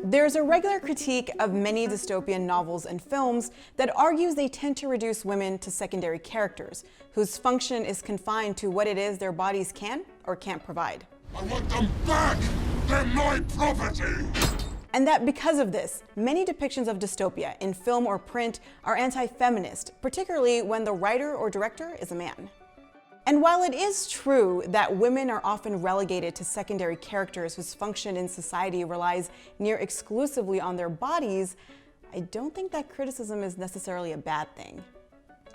There's a regular critique of many dystopian novels and films that argues they tend to reduce women to secondary characters, whose function is confined to what it is their bodies can or can't provide. I want them back! They're my property! And that because of this, many depictions of dystopia in film or print are anti-feminist, particularly when the writer or director is a man. And while it is true that women are often relegated to secondary characters whose function in society relies near exclusively on their bodies, I don't think that criticism is necessarily a bad thing.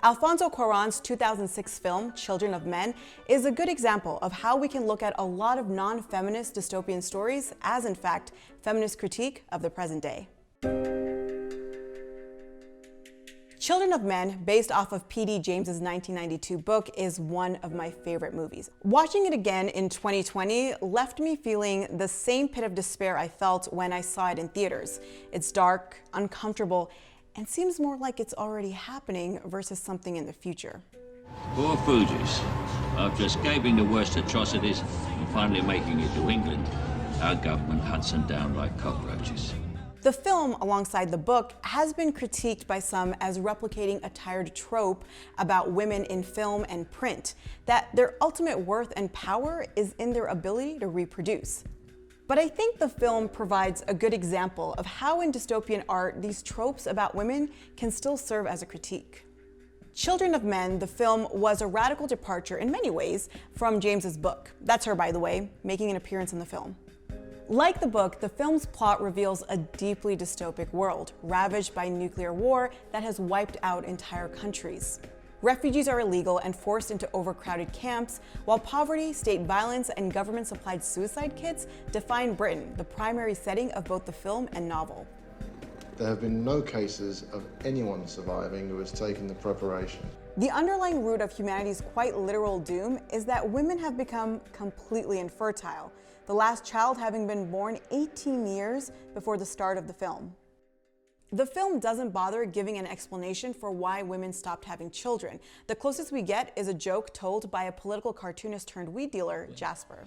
Alfonso Cuaron's 2006 film, Children of Men, is a good example of how we can look at a lot of non-feminist dystopian stories as, in fact, feminist critique of the present day. Children of Men, based off of P.D. James's 1992 book, is one of my favorite movies. Watching it again in 2020 left me feeling the same pit of despair I felt when I saw it in theaters. It's dark, uncomfortable, and seems more like it's already happening versus something in the future. Poor Fugees. After escaping the worst atrocities and finally making it to England, our government hunts them down like cockroaches. The film, alongside the book, has been critiqued by some as replicating a tired trope about women in film and print, that their ultimate worth and power is in their ability to reproduce. But I think the film provides a good example of how in dystopian art these tropes about women can still serve as a critique. Children of Men, the film, was a radical departure in many ways from James's book. That's her, by the way, making an appearance in the film. Like the book, the film's plot reveals a deeply dystopic world, ravaged by nuclear war that has wiped out entire countries. Refugees are illegal and forced into overcrowded camps, while poverty, state violence, and government-supplied suicide kits define Britain, the primary setting of both the film and novel. There have been no cases of anyone surviving who has taken the preparation. The underlying root of humanity's quite literal doom is that women have become completely infertile, the last child having been born 18 years before the start of the film. The film doesn't bother giving an explanation for why women stopped having children. The closest we get is a joke told by a political cartoonist turned weed dealer, Jasper.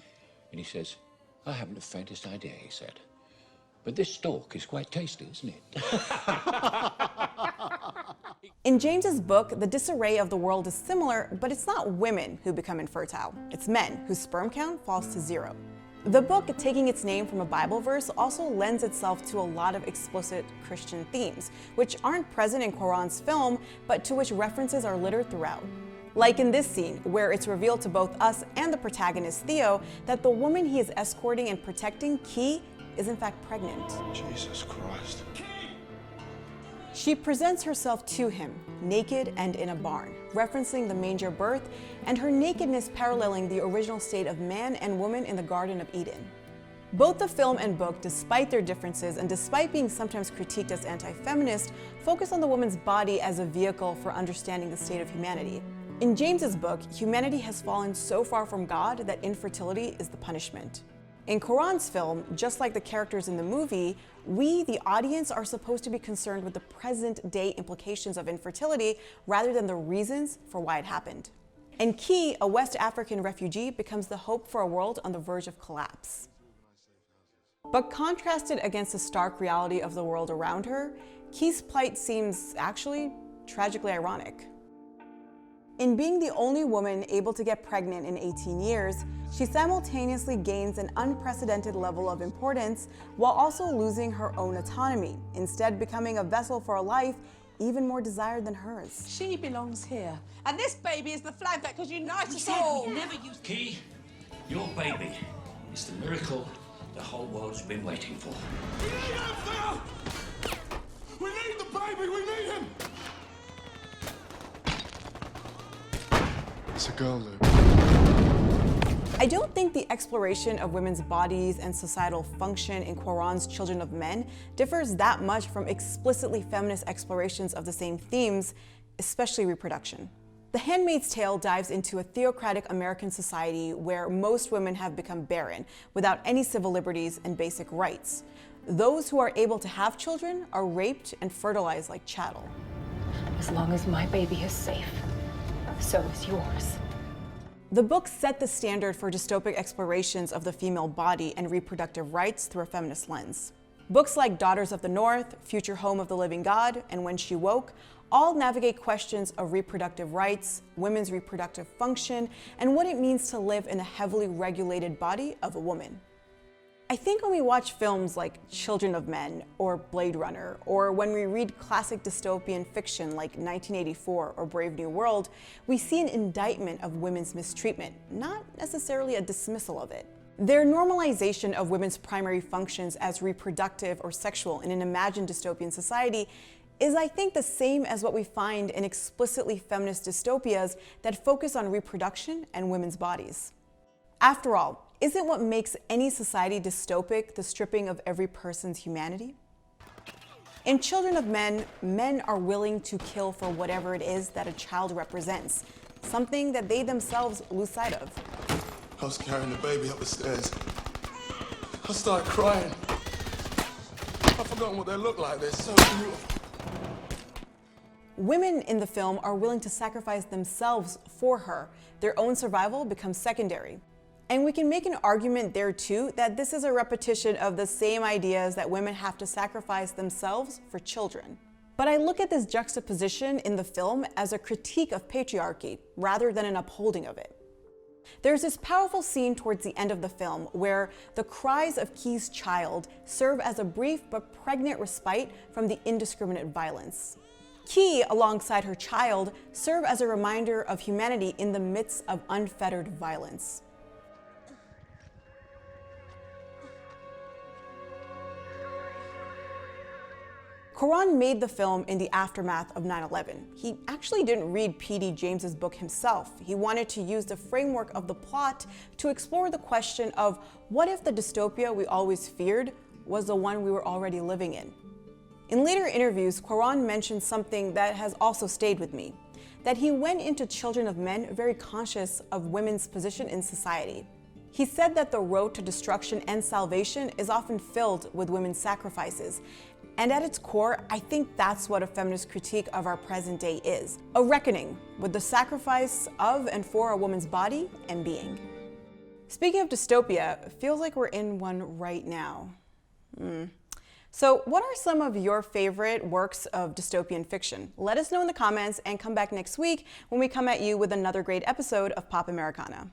And he says, I haven't the faintest idea, he said. But this stalk is quite tasty, isn't it? In James's book, the disarray of the world is similar, but it's not women who become infertile. It's men whose sperm count falls to 0. The book, taking its name from a Bible verse, also lends itself to a lot of explicit Christian themes, which aren't present in Cuaron's film, but to which references are littered throughout. Like in this scene, where it's revealed to both us and the protagonist, Theo, that the woman he is escorting and protecting, Key, is in fact pregnant. Jesus Christ. She presents herself to him, naked and in a barn, referencing the manger birth, and her nakedness paralleling the original state of man and woman in the Garden of Eden. Both the film and book, despite their differences and despite being sometimes critiqued as anti-feminist, focus on the woman's body as a vehicle for understanding the state of humanity. In James's book, humanity has fallen so far from God that infertility is the punishment. In Cuaron's film, just like the characters in the movie, we, the audience, are supposed to be concerned with the present-day implications of infertility rather than the reasons for why it happened. And Key, a West African refugee, becomes the hope for a world on the verge of collapse. But contrasted against the stark reality of the world around her, Key's plight seems actually tragically ironic. In being the only woman able to get pregnant in 18 years, she simultaneously gains an unprecedented level of importance while also losing her own autonomy, instead becoming a vessel for a life even more desired than hers. She belongs here. And this baby is the flag that could unite us all. Key, your baby is the miracle the whole world's been waiting for. We need him, Theo! We need the baby! We need him! It's a girl, Luke. I don't think the exploration of women's bodies and societal function in Cuaron's Children of Men differs that much from explicitly feminist explorations of the same themes, especially reproduction. The Handmaid's Tale dives into a theocratic American society where most women have become barren, without any civil liberties and basic rights. Those who are able to have children are raped and fertilized like chattel. As long as my baby is safe, so is yours. The book set the standard for dystopic explorations of the female body and reproductive rights through a feminist lens. Books like Daughters of the North, Future Home of the Living God, and When She Woke all navigate questions of reproductive rights, women's reproductive function, and what it means to live in a heavily regulated body of a woman. I think when we watch films like Children of Men or Blade Runner, or when we read classic dystopian fiction like 1984 or Brave New World, we see an indictment of women's mistreatment, not necessarily a dismissal of it. Their normalization of women's primary functions as reproductive or sexual in an imagined dystopian society is, I think, the same as what we find in explicitly feminist dystopias that focus on reproduction and women's bodies. After all, isn't what makes any society dystopic the stripping of every person's humanity? In Children of Men, men are willing to kill for whatever it is that a child represents, something that they themselves lose sight of. I was carrying the baby up the stairs. I started crying. I've forgotten what they look like. They're so beautiful. Women in the film are willing to sacrifice themselves for her. Their own survival becomes secondary. And we can make an argument there too that this is a repetition of the same ideas that women have to sacrifice themselves for children. But I look at this juxtaposition in the film as a critique of patriarchy rather than an upholding of it. There's this powerful scene towards the end of the film where the cries of Key's child serve as a brief but pregnant respite from the indiscriminate violence. Key, alongside her child, serve as a reminder of humanity in the midst of unfettered violence. Cuaron made the film in the aftermath of 9/11. He actually didn't read P.D. James's book himself. He wanted to use the framework of the plot to explore the question of what if the dystopia we always feared was the one we were already living in. In later interviews, Cuaron mentioned something that has also stayed with me, that he went into Children of Men very conscious of women's position in society. He said that the road to destruction and salvation is often filled with women's sacrifices. And at its core, I think that's what a feminist critique of our present day is. A reckoning with the sacrifice of and for a woman's body and being. Speaking of dystopia, it feels like we're in one right now. So what are some of your favorite works of dystopian fiction? Let us know in the comments and come back next week when we come at you with another great episode of Pop Americana.